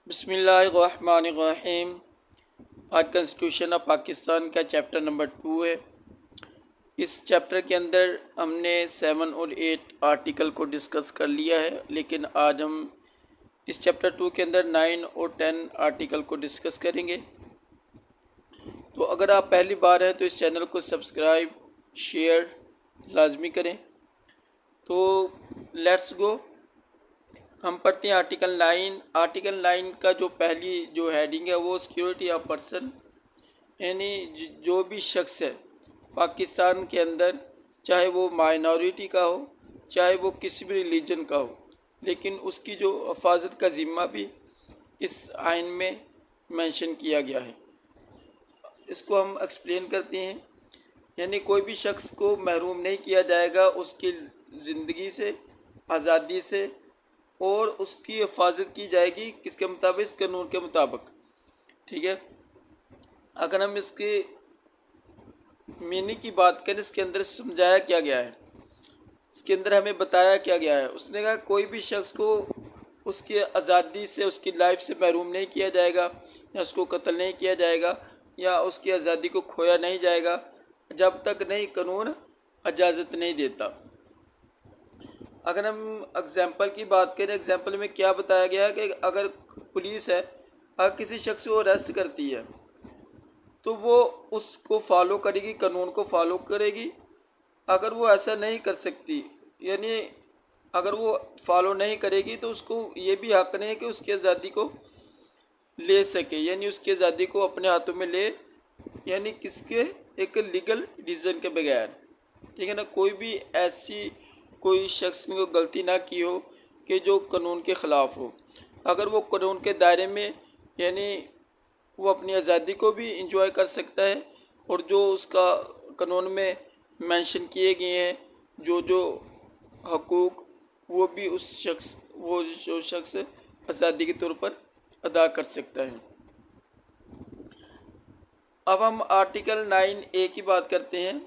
बिस्मिल्लाहिर्रहमानिर्रहीम। आज constitution of Pakistan का चैप्टर नंबर 2 है। इस चैप्टर के अंदर हमने 7 और 8 आर्टिकल को डिस्कस कर लिया है, लेकिन आज हम इस चैप्टर 2 के अंदर 9 और 10 आर्टिकल को डिस्कस करेंगे। तो अगर आप पहली बार हैं तो इस चैनल को सब्सक्राइब शेयर लाजमी करें। तो लेट्स गो, हम पढ़ते हैं आर्टिकल 9। आर्टिकल 9 का जो पहली जो हेडिंग है वो सिक्योरिटी ऑफ पर्सन, यानी जो भी शख्स है पाकिस्तान के अंदर, चाहे वो माइनॉरिटी का हो चाहे वो किसी भी रिलीजन का हो, लेकिन उसकी जो हिफाजत का ज़िम्मा भी इस आइन में मेंशन किया गया है। इसको हम एक्सप्लेन करते हैं। यानी कोई भी शख्स को महरूम नहीं किया जाएगा उसकी ज़िंदगी से, आज़ादी से, और उसकी हिफाजत की जाएगी किसके मुताबिक? इस कानून के मुताबिक। ठीक है। अगर हम इसके मीनिंग की बात करें, इसके अंदर समझाया क्या गया है, इसके अंदर हमें बताया क्या गया है। उसने कहा कोई भी शख्स को उसकी आज़ादी से, उसकी लाइफ से महरूम नहीं किया जाएगा, या उसको कत्ल नहीं किया जाएगा, या उसकी आज़ादी को खोया नहीं जाएगा जब तक नहीं कानून इजाज़त नहीं देता। अगर हम एग्ज़ाम्पल की बात करें, एग्ज़ाम्पल में क्या बताया गया है कि अगर पुलिस है, अगर किसी शख्स को अरेस्ट करती है तो वो उसको फॉलो करेगी, कानून को फॉलो करेगी। अगर वो ऐसा नहीं कर सकती, यानी अगर वो फॉलो नहीं करेगी, तो उसको ये भी हक़ नहीं है कि उसकी आज़ादी को ले सके, यानी उसकी आज़ादी को अपने हाथों में ले, यानी किसके? एक लीगल रीज़न के बगैर। ठीक है ना। कोई भी ऐसी कोई शख्स ने गलती ना की हो कि जो कानून के ख़िलाफ़ हो। अगर वो कानून के दायरे में, यानी वो अपनी आज़ादी को भी इंजॉय कर सकता है, और जो उसका कानून में मेंशन किए गए हैं जो जो हकूक़, वो भी वो जो शख्स आज़ादी के तौर पर अदा कर सकता है। अब हम आर्टिकल 9A की बात करते हैं।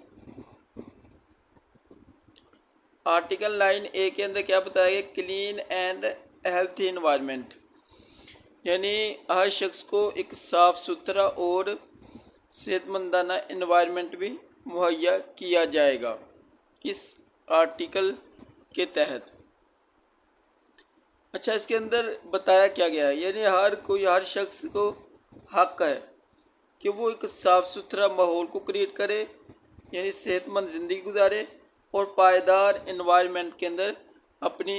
आर्टिकल 9A के अंदर क्या बताया गया? क्लीन एंड हेल्थी एनवायरनमेंट, यानी हर शख्स को एक साफ़ सुथरा और सेहतमंदाना एनवायरनमेंट भी मुहैया किया जाएगा इस आर्टिकल के तहत। अच्छा, इसके अंदर बताया क्या गया है? यानी हर शख्स को हक़ है कि वो एक साफ़ सुथरा माहौल को क्रिएट करे, यानी सेहतमंद ज़िंदगी गुजारे और पायदार एनवायरनमेंट के अंदर अपनी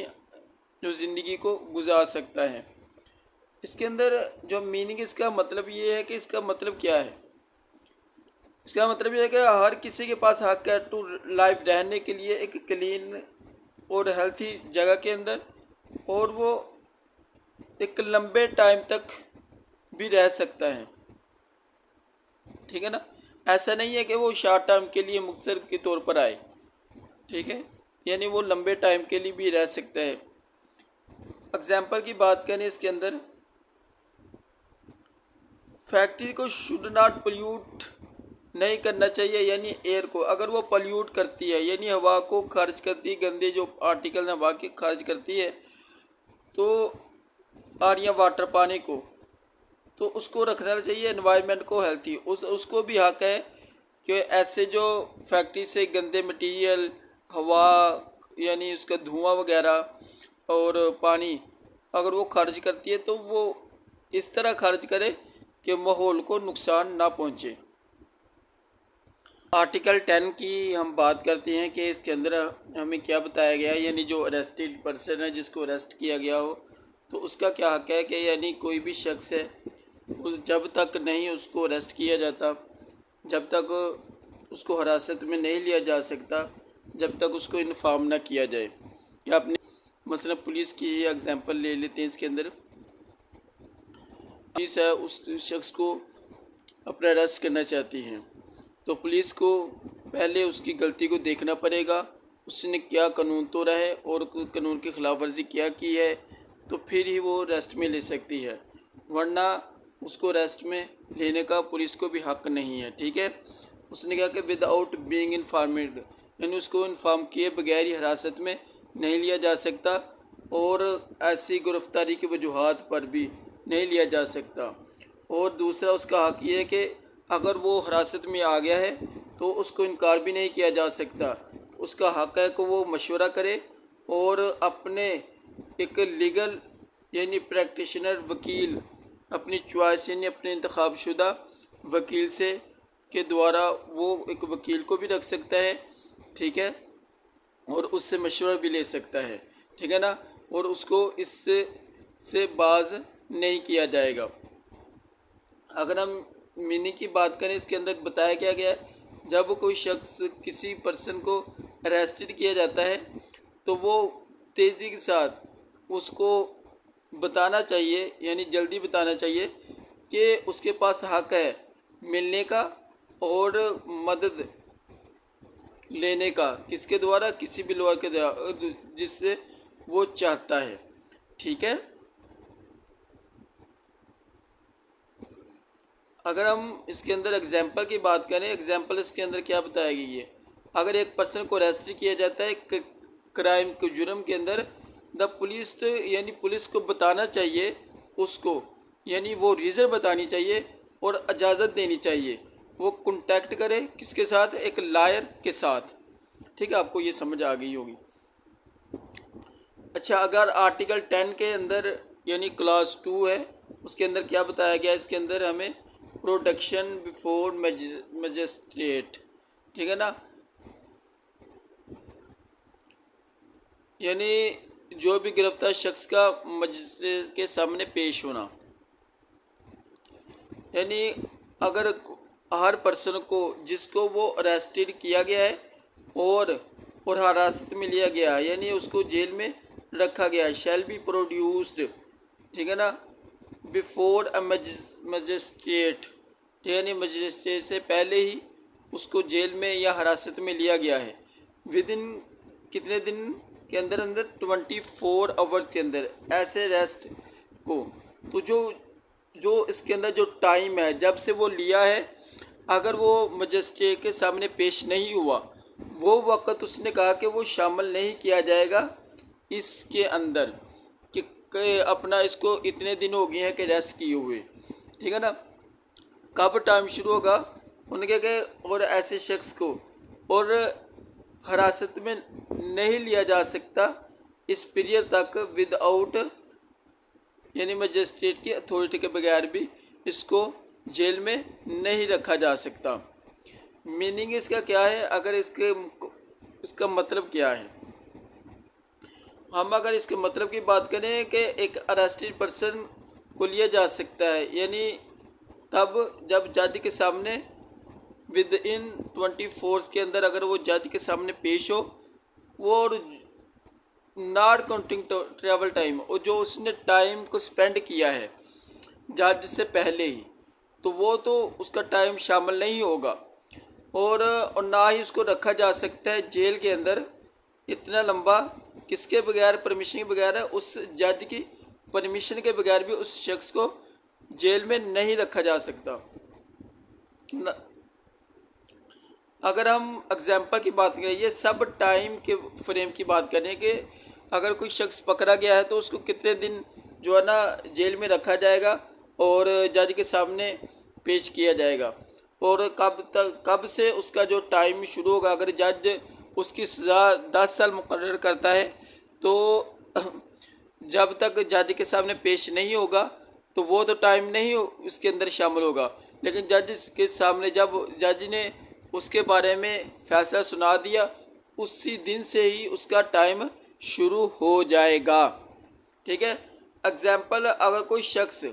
जो ज़िंदगी को गुजार सकता है। इसके अंदर जो मीनिंग, इसका मतलब ये है कि इसका मतलब क्या है? इसका मतलब ये है कि हर किसी के पास हक़ है टू लाइफ रहने के लिए एक क्लीन और हेल्थी जगह के अंदर, और वो एक लंबे टाइम तक भी रह सकता है। ठीक है ना। ऐसा नहीं है कि वो शॉर्ट टर्म के लिए मुख्तसर के तौर पर आए। ठीक है, यानी वो लंबे टाइम के लिए भी रह सकता है। एग्जाम्पल की बात करें, इसके अंदर फैक्ट्री को शुड नॉट पोल्यूट नहीं करना चाहिए, यानी एयर को। अगर वो पोल्यूट करती है, यानी हवा को खर्च करती है, गंदे जो आर्टिकल हवा के खर्च करती है, तो और या वाटर पानी को, तो उसको रखना चाहिए एनवायरनमेंट को हेल्थी। उसको भी हक़ है कि ऐसे जो फैक्ट्री से गंदे मटेरियल, हवा, यानी उसका धुआं वगैरह और पानी अगर वो खर्च करती है तो वो इस तरह खर्च करे कि माहौल को नुकसान ना पहुँचे। आर्टिकल 10 की हम बात करते हैं कि इसके अंदर हमें क्या बताया गया है। यानी जो अरेस्टेड पर्सन है, जिसको अरेस्ट किया गया हो, तो उसका क्या हक़ है कि यानी कोई भी शख्स है, जब तक नहीं उसको अरेस्ट किया जाता, जब तक उसको हिरासत में नहीं लिया जा सकता, जब तक उसको इन्फॉर्म ना किया जाए। कि आपने मसलन पुलिस की एग्जांपल ले लेते हैं। इसके अंदर पुलिस है, उस शख्स को अपना अरेस्ट करना चाहती है, तो पुलिस को पहले उसकी गलती को देखना पड़ेगा, उसने क्या कानून तोड़ा है और कानून की खिलाफ वर्जी क्या की है, तो फिर ही वो अरेस्ट में ले सकती है, वरना उसको अरेस्ट में लेने का पुलिस को भी हक़ नहीं है। ठीक है। उसने कहा कि विदाउट बीइंग इन्फॉर्मेड, यानी उसको इन्फॉर्म किए बगैर ही हिरासत में नहीं लिया जा सकता, और ऐसी गिरफ्तारी की वजूहात पर भी नहीं लिया जा सकता। और दूसरा उसका हक ये है कि अगर वो हिरासत में आ गया है तो उसको इनकार भी नहीं किया जा सकता। उसका हक है कि वो मशवरा करे और अपने एक लीगल यानी प्रैक्टिशनर वकील अपनी चॉइस यानी अपने इंतखाबशुदा वकील से के द्वारा वो एक वकील को भी रख सकता है, ठीक है, और उससे मशवरा भी ले सकता है, ठीक है ना, और उसको इससे से बाज नहीं किया जाएगा। अगर हम मीनिंग की बात करें, इसके अंदर बताया क्या गया है, जब कोई शख्स किसी पर्सन को अरेस्टेड किया जाता है तो वो तेज़ी के साथ उसको बताना चाहिए यानी जल्दी बताना चाहिए कि उसके पास हक है मिलने का और मदद लेने का, किसके द्वारा, किसी भी लॉयर के द्वारा जिससे वो चाहता है, ठीक है। अगर हम इसके अंदर एग्जाम्पल की बात करें, एग्जाम्पल इसके अंदर क्या बताया गया है, अगर एक पर्सन को अरेस्ट किया जाता है क्राइम के जुर्म के अंदर, द पुलिस यानी पुलिस को बताना चाहिए उसको, यानी वो रीज़न बतानी चाहिए और इजाज़त देनी चाहिए, वो कांटेक्ट करे किसके साथ, एक लायर के साथ, ठीक है। आपको ये समझ आ गई होगी। अच्छा, अगर आर्टिकल 10 के अंदर यानी क्लास 2 है, उसके अंदर क्या बताया गया है, इसके अंदर हमें प्रोडक्शन बिफोर मजिस्ट्रेट, ठीक है ना, यानी जो भी गिरफ्तार शख्स का मजिस्ट्रेट के सामने पेश होना, यानी अगर हर पर्सन को जिसको वो अरेस्टेड किया गया है और हिरासत में लिया गया है यानी उसको जेल में रखा गया है, शैल बी प्रोड्यूस्ड, ठीक है ना, बिफोर अ मजिस्ट्रेट, यानी मजिस्ट्रेट से पहले ही उसको जेल में या हिरासत में लिया गया है, विद इन कितने दिन के अंदर अंदर 24 आवर्स के अंदर ऐसे रेस्ट को, तो जो इसके अंदर जो टाइम है जब से वो लिया है, अगर वो मजिस्ट्रेट के सामने पेश नहीं हुआ, वो वक़्त उसने कहा कि वो शामिल नहीं किया जाएगा इसके अंदर कि अपना इसको इतने दिन हो गए हैं कि रेस्ट किए हुए, ठीक है ना। कब टाइम शुरू होगा, उनके के और ऐसे शख्स को और हिरासत में नहीं लिया जा सकता इस पीरियड तक विदाउट यानी मजिस्ट्रेट की अथॉरिटी के बगैर भी इसको जेल में नहीं रखा जा सकता। मीनिंग इसका क्या है, अगर इसका मतलब क्या है, हम अगर इसके मतलब की बात करें कि एक अरेस्टेड पर्सन को लिया जा सकता है यानी तब जब जज के सामने विद इन 24 के अंदर अगर वो जज के सामने पेश हो, वो और नॉट काउंटिंग ट्रैवल टाइम, और जो उसने टाइम को स्पेंड किया है जज से पहले ही, तो वो तो उसका टाइम शामिल नहीं होगा, और ना ही उसको रखा जा सकता है जेल के अंदर इतना लंबा, किसके बगैर, परमिशन के बगैर, उस जज की परमिशन के बगैर भी उस शख्स को जेल में नहीं रखा जा सकता। अगर हम एग्जाम्पल की बात करें, ये सब टाइम के फ्रेम की बात करें कि अगर कोई शख्स पकड़ा गया है तो उसको कितने दिन जो है ना जेल में रखा जाएगा और जज के सामने पेश किया जाएगा, और कब से उसका जो टाइम शुरू होगा। अगर जज उसकी सज़ा 10 साल मुकर्रर करता है तो जब तक जज के सामने पेश नहीं होगा तो वो तो टाइम नहीं उसके अंदर शामिल होगा, लेकिन जज के सामने जब जज ने उसके बारे में फैसला सुना दिया, उसी दिन से ही उसका टाइम शुरू हो जाएगा, ठीक है। एग्जाम्पल, अगर कोई शख्स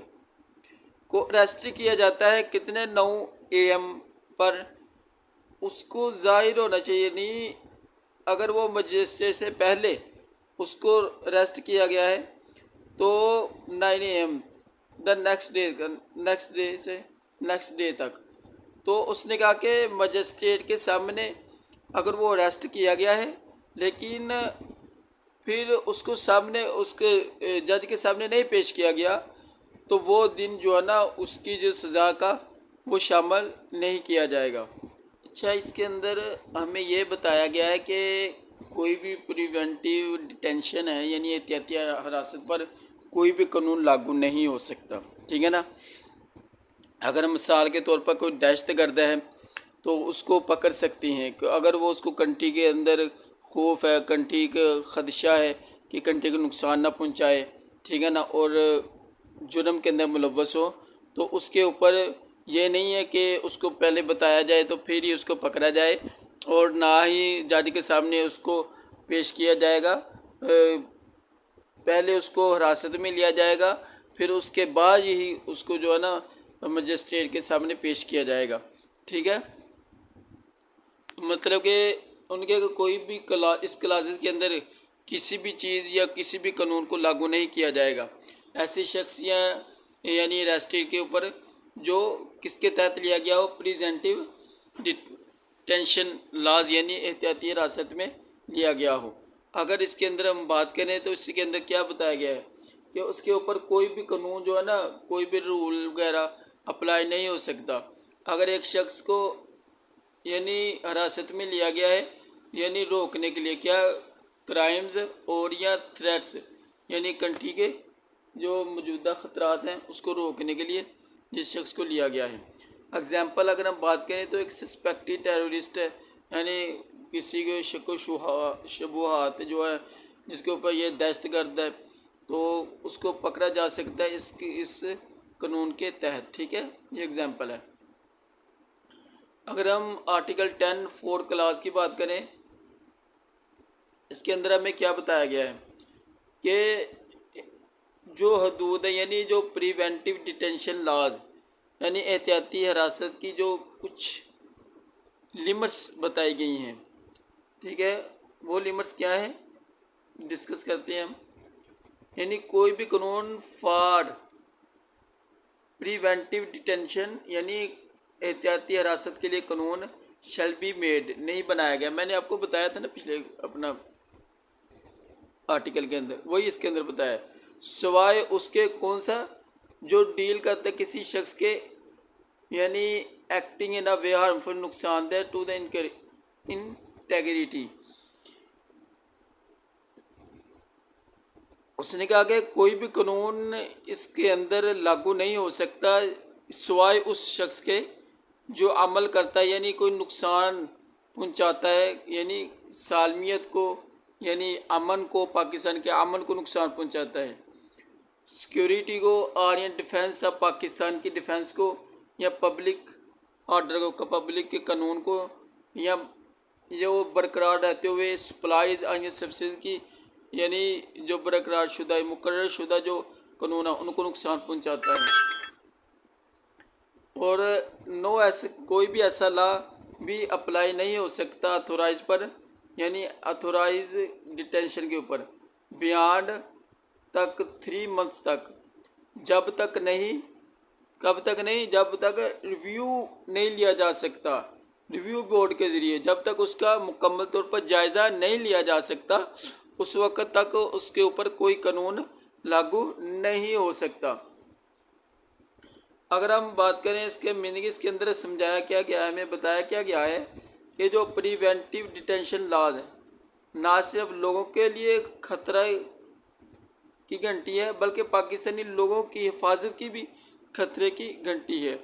को अरेस्ट किया जाता है कितने 9 AM पर, उसको जाहिर होना चाहिए नहीं, अगर वो मजिस्ट्रेट से पहले उसको अरेस्ट किया गया है तो 9 AM द नेक्स्ट डे तक, तो उसने कहा कि मजिस्ट्रेट के सामने अगर वो अरेस्ट किया गया है लेकिन फिर उसको सामने उसके जज के सामने नहीं पेश किया गया, तो वो दिन जो है ना उसकी जो सज़ा का वो शामिल नहीं किया जाएगा। अच्छा, इसके अंदर हमें ये बताया गया है कि कोई भी प्रिवेंटिव डिटेंशन है यानी एहतियाती हिरासत पर कोई भी कानून लागू नहीं हो सकता। ठीक है ना। अगर मिसाल के तौर पर कोई दहशतगर्द है तो उसको पकड़ सकती हैं कि अगर वो उसको कंट्री के अंदर खौफ है, कंट्री का ख़दशा है कि कंट्री को नुकसान ना पहुंचाए, ठीक है ना, और जुर्म के अंदर मुलव्वस हो, तो उसके ऊपर ये नहीं है कि उसको पहले बताया जाए तो फिर ही उसको पकड़ा जाए, और ना ही जज के सामने उसको पेश किया जाएगा। पहले उसको हिरासत में लिया जाएगा, फिर उसके बाद ही उसको जो है ना मजिस्ट्रेट के सामने पेश किया जाएगा। ठीक है। मतलब कि उनके कोई भी इस क्लासेस के अंदर किसी भी चीज़ या किसी भी कानून को लागू नहीं किया जाएगा ऐसे शख्स या यानी अरेस्टेड के ऊपर जो किसके तहत लिया गया हो, प्रिवेंटिव डिटेंशन लॉज यानी एहतियाती हिरासत में लिया गया हो। अगर इसके अंदर हम बात करें तो इसके अंदर क्या बताया गया है कि उसके ऊपर कोई भी कानून जो है ना, कोई भी रूल वगैरह अप्लाई नहीं हो सकता। अगर एक शख्स को यानी हिरासत में लिया गया है यानी रोकने के लिए क्या, क्राइम्स और या थ्रेट्स यानी कंट्री के जो मौजूदा ख़तरात हैं उसको रोकने के लिए जिस शख्स को लिया गया है। एग्जांपल अगर हम बात करें तो एक सस्पेक्टेड टेररिस्ट है, यानी किसी के शक शुबहात जो है जिसके ऊपर ये दहशतगर्द है तो उसको पकड़ा जा सकता है इस कानून के तहत। ठीक है, ये एग्जांपल है। अगर हम आर्टिकल 10(4) क्लास की बात करें, इसके अंदर हमें क्या बताया गया है कि जो हदूद है यानी जो प्रिवेंटिव डिटेंशन लॉज यानी एहतियाती हिरासत की जो कुछ लिमिट्स बताई गई हैं। ठीक है, वो लिमिट्स क्या है डिस्कस करते हैं हम। यानी कोई भी कानून फॉर प्रिवेंटिव डिटेंशन यानी एहतियाती हिरासत के लिए कानून शैल बी मेड नहीं बनाया गया। मैंने आपको बताया था ना पिछले अपना आर्टिकल के अंदर, वही इसके अंदर बताया, सिवाय उसके कौन सा जो डील करता है किसी शख्स के यानी acting in a way harmful नुकसानदेह टू द इंटेग्रिटी। उसने कहा कि कोई भी कानून इसके अंदर लागू नहीं हो सकता सिवाय उस शख्स के जो अमल करता है यानी कोई नुकसान पहुंचाता है यानी सालमियत को यानी अमन को, पाकिस्तान के अमन को नुकसान पहुंचाता है, सिक्योरिटी को और या डिफेंस ऑफ पाकिस्तान की डिफेंस को या पब्लिक ऑर्डर को, पब्लिक के कानून को, या जो बरकरार रहते हुए सप्लाईज और सब्सिडी की यानी जो बरकरार शुदा मुकर्रर शुदा जो कानून है उनको नुकसान पहुंचाता है। और नो ऐसे कोई भी ऐसा लॉ भी अप्लाई नहीं हो सकता अथोराइज पर यानी अथोराइज डिटेंशन के ऊपर बियॉन्ड तक 3 मंथ्स तक, जब तक नहीं, कब तक नहीं, जब तक रिव्यू नहीं लिया जा सकता, रिव्यू बोर्ड के ज़रिए जब तक उसका मुकम्मल तौर पर जायज़ा नहीं लिया जा सकता उस वक़्त तक उसके ऊपर कोई कानून लागू नहीं हो सकता। अगर हम बात करें इसके मीनिंग, इसके अंदर समझाया क्या गया है, हमें बताया क्या गया है कि जो प्रिवेंटिव डिटेंशन लॉज है ना सिर्फ लोगों के लिए खतरा की घंटी है बल्कि पाकिस्तानी लोगों की हिफाजत की भी खतरे की घंटी है,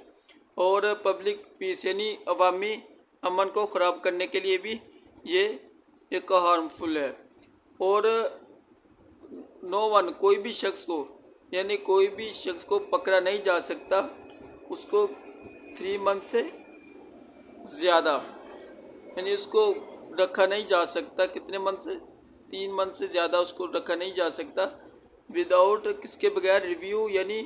और पब्लिक पीस यानी अवामी अमन को ख़राब करने के लिए भी ये एक हार्मफुल है। और नो वन कोई भी शख्स को यानी कोई भी शख्स को पकड़ा नहीं जा सकता, उसको 3 मंथ से ज़्यादा यानी उसको रखा नहीं जा सकता, कितने मंथ से, 3 मंथ से ज़्यादा उसको रखा नहीं जा सकता विदाउट किसके बगैर रिव्यू यानी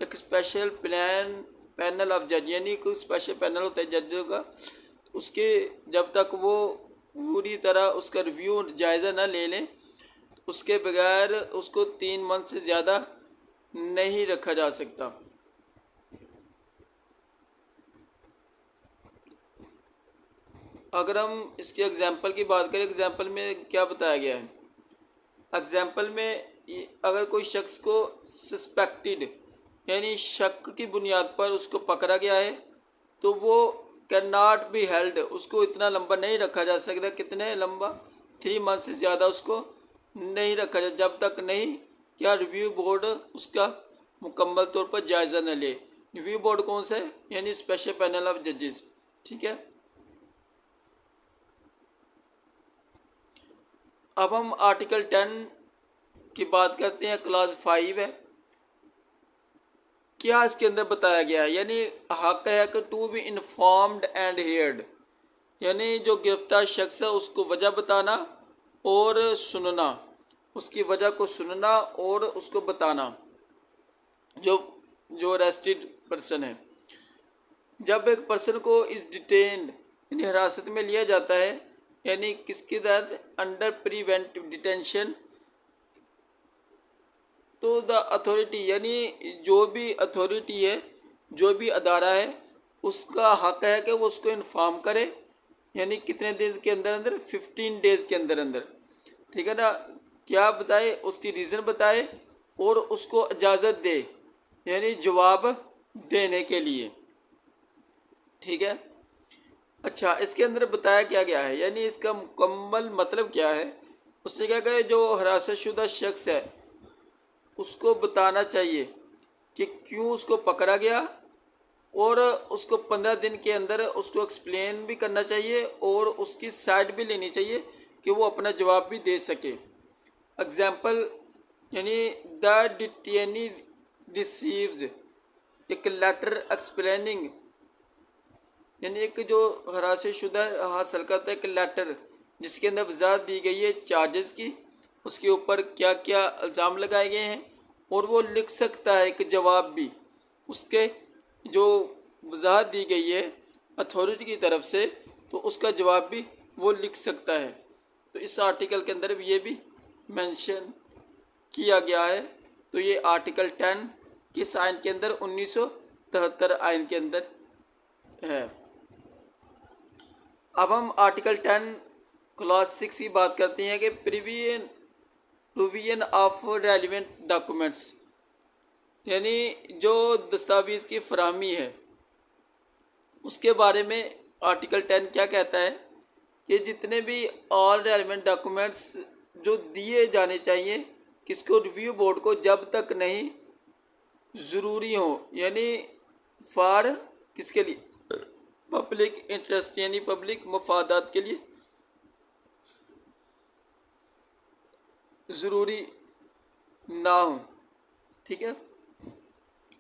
एक स्पेशल पैनल ऑफ जज यानी कोई स्पेशल पैनल होता है जजों का, उसके जब तक वो पूरी तरह उसका रिव्यू जायज़ा ना ले लें उसके बगैर उसको 3 मंथ से ज़्यादा नहीं रखा जा सकता। अगर हम इसके एग्जाम्पल की बात करें, एग्जाम्पल में क्या बताया गया है, एग्जाम्पल में अगर कोई शख्स को सस्पेक्टेड यानी शक की बुनियाद पर उसको पकड़ा गया है तो वो कैन नॉट बी हेल्ड, उसको इतना लंबा नहीं रखा जा सकता, कितने लंबा, 3 मंथ से ज़्यादा उसको नहीं रखा जा, जब तक नहीं क्या रिव्यू बोर्ड उसका मुकम्मल तौर पर जायज़ा न ले। रिव्यू बोर्ड कौन सा है, यानी स्पेशल पैनल ऑफ जजेस। ठीक है, अब हम आर्टिकल 10 की बात करते हैं। क्लास 5 है। क्या इसके अंदर बताया गया है, यानी हक है कि to be informed and heard, यानी जो गिरफ्तार शख्स है उसको वजह बताना और सुनना, उसकी वजह को सुनना और उसको बताना, जो जो अरेस्टेड पर्सन है। जब एक पर्सन को इस डिटेन यानी हिरासत में लिया जाता है, यानी किसके तहत, अंडर प्रिवेंटिव डिटेंशन, तो द अथॉरिटी यानी जो भी अथॉरिटी है, जो भी अदारा है, उसका हक है कि वो उसको इन्फॉर्म करे, यानी कितने दिन के अंदर अंदर, 15 डेज के अंदर अंदर। ठीक है ना, क्या बताए, उसकी रीज़न बताए और उसको इजाज़त दे, यानी जवाब देने के लिए। ठीक है, अच्छा, इसके अंदर बताया क्या गया है, यानी इसका मुकम्मल मतलब क्या है। उसने क्या कहा, जो हिरासत शुदा शख्स है उसको बताना चाहिए कि क्यों उसको पकड़ा गया, और उसको 15 दिन के अंदर उसको एक्सप्लेन भी करना चाहिए और उसकी साइड भी लेनी चाहिए कि वो अपना जवाब भी दे सके। एग्जाम्पल, यानी द डिटेनी रिसीव्स एक लेटर एक्सप्लेनिंग, यानी एक जो हरासत शुदा हासिल करता है एक लेटर जिसके अंदर वजाहत दी गई है चार्जेस की, उसके ऊपर क्या क्या इल्ज़ाम लगाए गए हैं, और वो लिख सकता है एक जवाब भी, उसके जो वजाहत दी गई है अथॉरिटी की तरफ से, तो उसका जवाब भी वो लिख सकता है। तो इस आर्टिकल के अंदर भी ये भी मेंशन किया गया है। तो ये आर्टिकल 10 किस आइन के अंदर, 1973 आइन के अंदर है। अब हम आर्टिकल 10 क्लॉज 6 की बात करते हैं कि प्रोविजन ऑफ रेलिवेंट डॉक्यूमेंट्स, यानी जो दस्तावेज़ की फराहमी है उसके बारे में आर्टिकल 10 क्या कहता है कि जितने भी ऑल रेलिवेंट डॉक्यूमेंट्स जो दिए जाने चाहिए किसको, रिव्यू बोर्ड को, जब तक नहीं ज़रूरी हो, यानी फॉर किसके लिए, पब्लिक इंटरेस्ट, यानी पब्लिक मफादात के लिए ज़रूरी ना हो। ठीक है,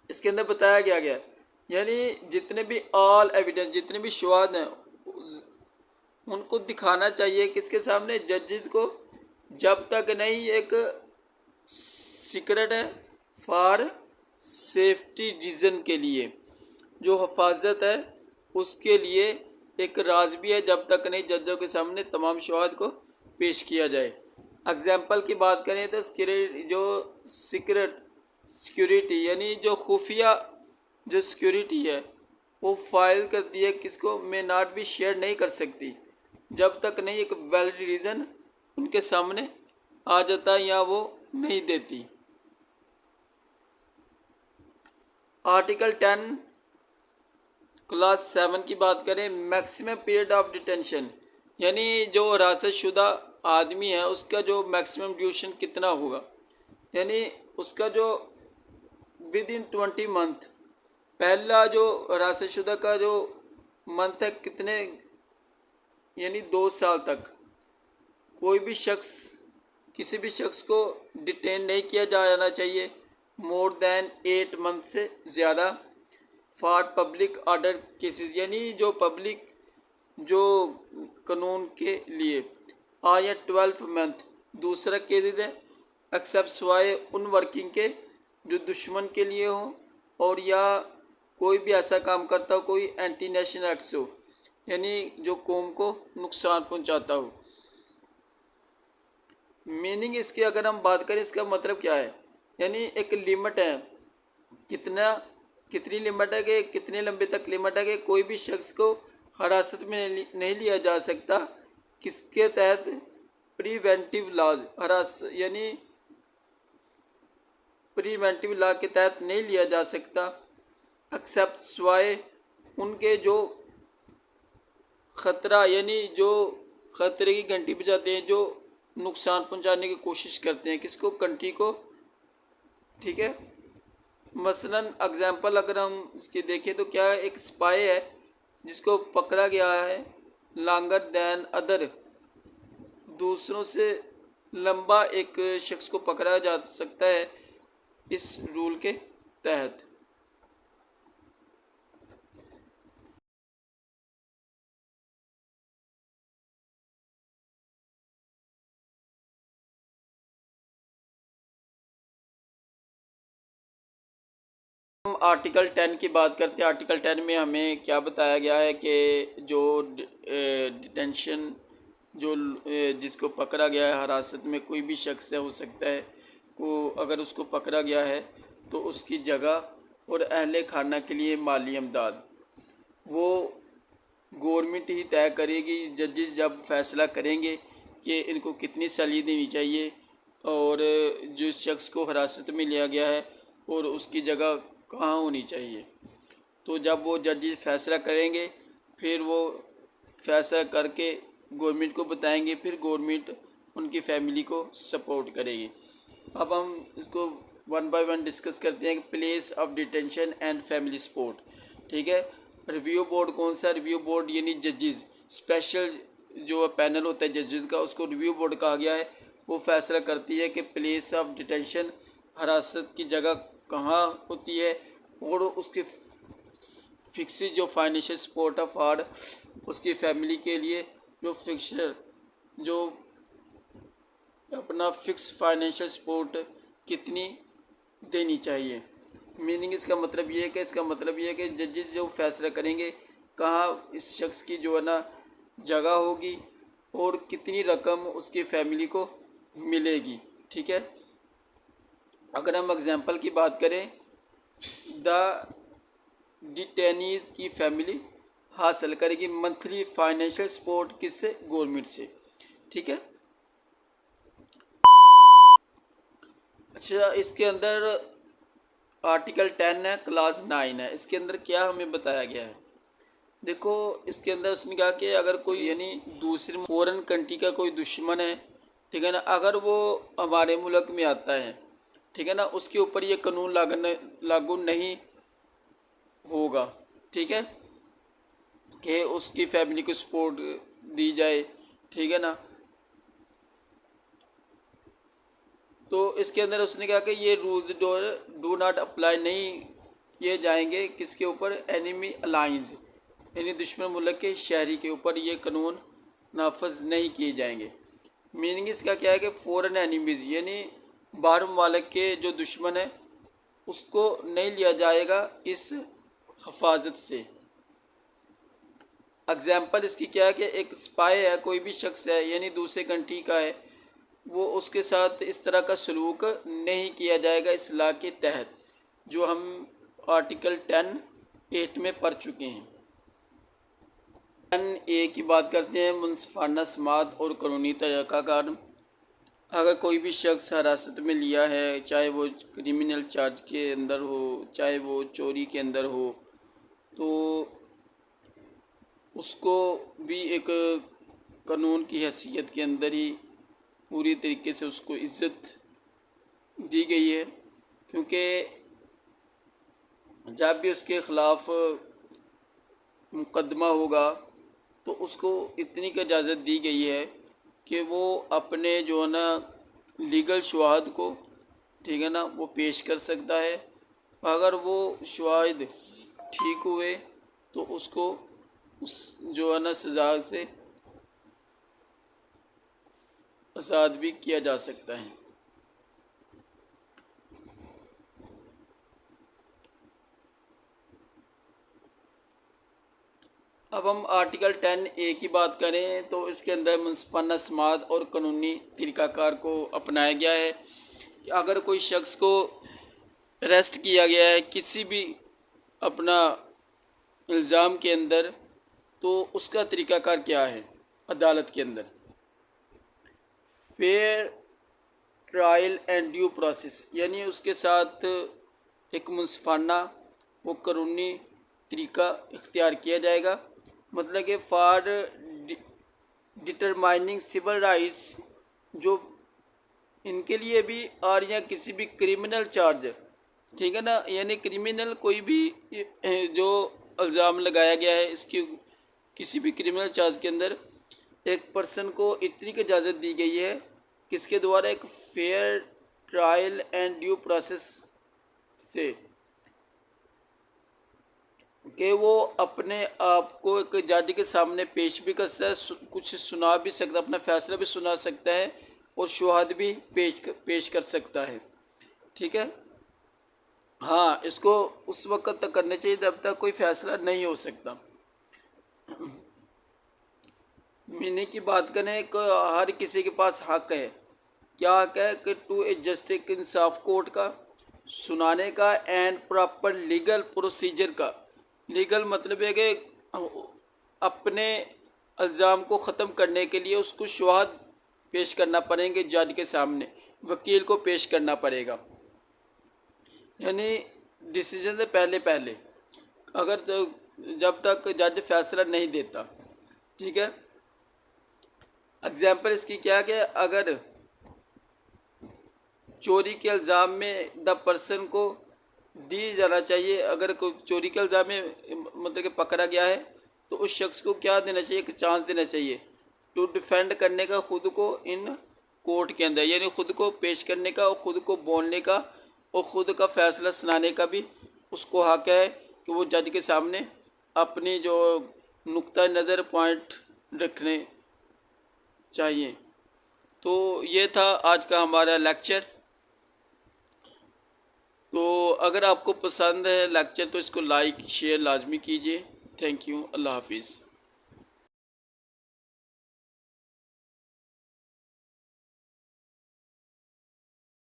इसके अंदर बताया गया यानी जितने भी ऑल एविडेंस, जितने भी शवाहद हैं उनको दिखाना चाहिए किसके सामने, जजेस को, जब तक नहीं एक सीक्रेट है, फॉर सेफ्टी रीज़न के लिए, जो हिफाजत है उसके लिए एक राज भी है, जब तक नहीं जजों के सामने तमाम शवाहद को पेश किया जाए। एग्जाम्पल की बात करें तो जो सीक्रेट सिक्योरिटी, यानी जो खुफिया जो सिक्योरिटी है वो फाइल करती है किसको, मे नॉट भी शेयर नहीं कर सकती जब तक नहीं एक वैलिड रीज़न उनके सामने आ जाता या वो नहीं देती। आर्टिकल 10 क्लास 7 की बात करें, मैक्सिमम पीरियड ऑफ डिटेंशन, यानी जो हिरासत शुदा आदमी है उसका जो मैक्सिमम ड्यूरेशन कितना होगा, यानी उसका जो विद इन 20 मंथ, पहला जो हिरासत शुदा का जो मंथ है कितने, यानी 2 साल तक कोई भी शख्स, किसी भी शख्स को डिटेन नहीं किया जाना चाहिए मोर देन 8 मंथ से ज़्यादा, फॉर पब्लिक ऑर्डर केसेस, यानी जो पब्लिक जो कानून के लिए, या 12 मंथ दूसरा केस है, एक्सेप्ट सिवाय उन वर्किंग के जो दुश्मन के लिए हो, और या कोई भी ऐसा काम करता हो कोई एंटी नेशनल एक्ट्स हो, यानी जो कौम को नुकसान पहुंचाता हो। मीनिंग इसकी अगर हम बात करें, इसका मतलब क्या है, यानी एक लिमिट है, कितनी लिमिट है कि कितने लंबे तक लिमिट है कि कोई भी शख्स को हिरासत में नहीं लिया जा सकता, किसके तहत, प्रिवेंटिव लॉज, यानी प्रिवेंटिव लॉ के तहत नहीं लिया जा सकता, एक्सेप्ट सिवाय उनके जो ख़तरा, यानी जो ख़तरे की घंटी बजाते हैं, जो नुकसान पहुंचाने की कोशिश करते हैं किसको, कंट्री को, ठीक है। मसलन एग्जाम्पल अगर हम इसके देखें तो क्या है, एक स्पाई है जिसको पकड़ा गया है लॉन्गर देन अदर, दूसरों से लंबा एक शख्स को पकड़ा जा सकता है इस रूल के तहत। हम आर्टिकल 10 की बात करते हैं। आर्टिकल 10 में हमें क्या बताया गया है कि जो डिटेंशन, जो जिसको पकड़ा गया है हिरासत में कोई भी शख्स है, हो सकता है को अगर उसको पकड़ा गया है तो उसकी जगह और अहले खाना के लिए माली इमदाद वो गवर्नमेंट ही तय करेगी। जजेस जब फैसला करेंगे कि इनको कितनी सैलरी देनी चाहिए और जो शख्स को हिरासत में लिया गया है और उसकी जगह कहाँ होनी चाहिए, तो जब वो जजेस फैसला करेंगे फिर वो फैसला करके गवर्नमेंट को बताएंगे, फिर गवर्नमेंट उनकी फैमिली को सपोर्ट करेगी। अब हम इसको वन बाय वन डिस्कस करते हैं। Place of detention and family support, ठीक है। रिव्यू बोर्ड कौन सा? रिव्यू बोर्ड यानी जजेस, स्पेशल जो पैनल होता है जजेस का, उसको रिव्यू बोर्ड कहा गया है। वो फैसला करती है कि प्लेस ऑफ डिटेंशन, हिरासत की जगह कहाँ होती है, और उसके फिक्स जो फाइनेंशियल सपोर्ट ऑफ फॉर उसकी फैमिली के लिए जो फिक्सर जो अपना फिक्स फाइनेंशियल सपोर्ट कितनी देनी चाहिए। मीनिंग इसका मतलब ये है कि जजेस जो फैसला करेंगे कहाँ इस शख्स की जो है ना जगह होगी और कितनी रकम उसकी फैमिली को मिलेगी, ठीक है। अगर हम एग्जांपल की बात करें, द डिटेनीज की फैमिली हासिल करेगी मंथली फाइनेंशियल सपोर्ट किससे? गवर्नमेंट से, ठीक है। अच्छा, इसके अंदर आर्टिकल 10 है, क्लास 9 है। इसके अंदर क्या हमें बताया गया है? देखो, इसके अंदर उसने कहा कि अगर कोई यानी दूसरे फॉरेन कंट्री का कोई दुश्मन है, ठीक है ना, अगर वो हमारे मुल्क में आता है, ठीक है ना, उसके ऊपर ये कानून लागू नहीं होगा, ठीक है, कि उसकी फैमिली को सपोर्ट दी जाए, ठीक है ना। तो इसके अंदर उसने कहा कि ये रूल्स डू नॉट अप्लाई नहीं किए जाएंगे किसके ऊपर? एनिमी अलाइंस यानी दुश्मन मुल्क के शहरी के ऊपर ये कानून नाफज नहीं किए जाएंगे। मीनिंग इसका क्या है कि फॉरेन एनिमीज़ यानी बाहर ममालिक के जो दुश्मन है उसको नहीं लिया जाएगा इस हिफाजत से। एग्जाम्पल इसकी क्या है कि एक स्पाई है, कोई भी शख्स है यानी दूसरे कंट्री का है, वो उसके साथ इस तरह का सलूक नहीं किया जाएगा इस लॉ के तहत, जो हम आर्टिकल 10(8) में पढ़ चुके हैं। 10(a) की बात करते हैं, मुनसिफाना समात और कानूनी तरीक़ाकार। अगर कोई भी शख्स हिरासत में लिया है, चाहे वो क्रिमिनल चार्ज के अंदर हो, चाहे वो चोरी के अंदर हो, तो उसको भी एक कानून की हैसियत के अंदर ही पूरी तरीके से उसको इज़्ज़त दी गई है, क्योंकि जब भी उसके ख़िलाफ़ मुकदमा होगा तो उसको इतनी की इजाज़त दी गई है कि वो अपने जो है ना लीगल शवाहद को, ठीक है ना, वो पेश कर सकता है। अगर वो शवाहद ठीक हुए तो उसको उस जो है ना सज़ा से आज़ाद भी किया जा सकता है। अब हम आर्टिकल 10(a) की बात करें तो इसके अंदर मुनसिफाना समात और कानूनी तरीक़ाकार को अपनाया गया है कि अगर कोई शख्स को अरेस्ट किया गया है किसी भी अपना इल्ज़ाम के अंदर, तो उसका तरीक़ाकार क्या है अदालत के अंदर? Fair trial and due process, यानी उसके साथ एक मुनसिफाना वो कानूनी तरीक़ा इख्तियार किया जाएगा। मतलब कि फॉर डिटरमाइनिंग सिविल राइट्स, जो इनके लिए भी, और या किसी भी क्रिमिनल चार्ज, ठीक है ना, यानी क्रिमिनल कोई भी जो इल्ज़ाम लगाया गया है, इसकी किसी भी क्रिमिनल चार्ज के अंदर एक पर्सन को इतनी की इजाज़त दी गई है किसके द्वारा, एक fair trial and due process से, कि वो अपने आप को एक जज के सामने पेश भी कर सकता है, कुछ सुना भी सकता है, अपना फैसला भी सुना सकता है और शुहाद भी पेश कर सकता है। ठीक है, हाँ, इसको उस वक्त तक करना चाहिए जब तक कोई फैसला नहीं हो सकता। मीनिंग की बात करें कि हर किसी के पास हक है। क्या हक है कि टू ए जस्टिस इंसाफ कोर्ट का, सुनाने का, एंड प्रॉपर लीगल प्रोसीजर का। लीगल मतलब है कि अपने इल्ज़ाम को ख़त्म करने के लिए उसको शुहाद पेश करना पड़ेंगे जज के सामने, वकील को पेश करना पड़ेगा, यानी डिसीजन से पहले पहले, अगर जब तक जज फैसला नहीं देता। ठीक है, एग्जाम्पल इसकी क्या है कि अगर चोरी के इल्ज़ाम में द पर्सन को दी जाना चाहिए, अगर कोई चोरी के इल्ज़ाम में मतलब कि पकड़ा गया है तो उस शख्स को क्या देना चाहिए, एक चांस देना चाहिए टू डिफेंड करने का खुद को इन कोर्ट के अंदर, यानी खुद को पेश करने का और ख़ुद को बोलने का और ख़ुद का फैसला सुनाने का भी उसको हक है कि वो जज के सामने अपनी जो नुक्ता नज़र पॉइंट रखने चाहिए। तो ये था आज का हमारा लेक्चर। तो अगर आपको पसंद है लेक्चर तो इसको लाइक शेयर लाजमी कीजिए। थैंक यू, अल्लाह हाफिज़।